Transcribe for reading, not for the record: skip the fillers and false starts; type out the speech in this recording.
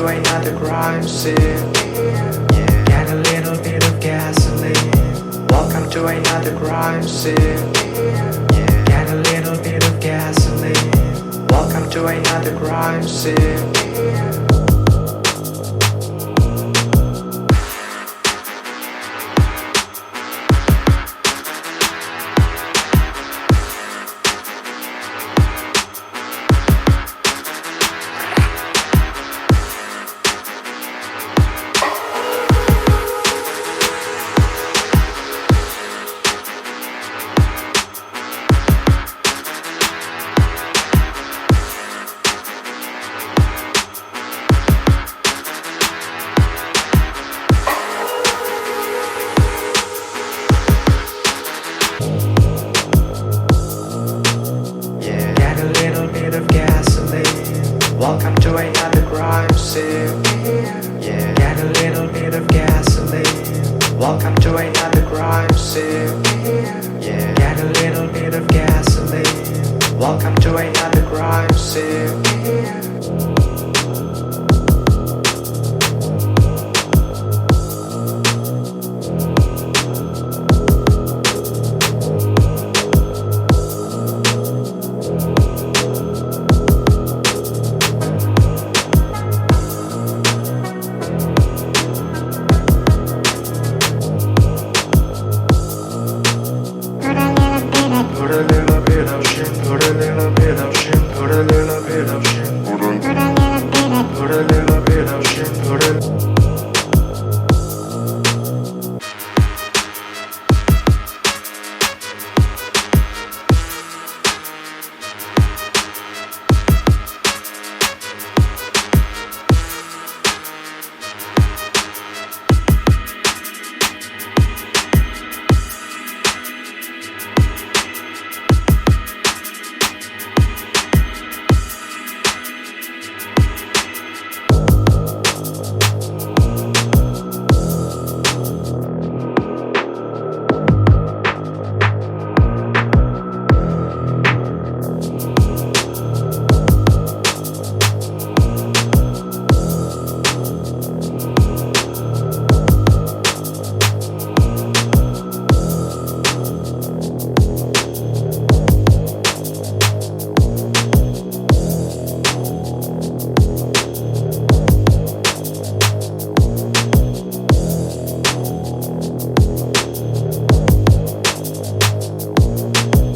to another crime scene. Yeah. Get a little bit of gasoline. Welcome to another crime scene. Yeah. Get a little bit of gasoline. Welcome to another crime scene. Welcome to another crime scene. Yeah. Get a little bit of gasoline. Welcome to another crime scene. Yeah. Get a little bit of gasoline. Welcome to another crime scene.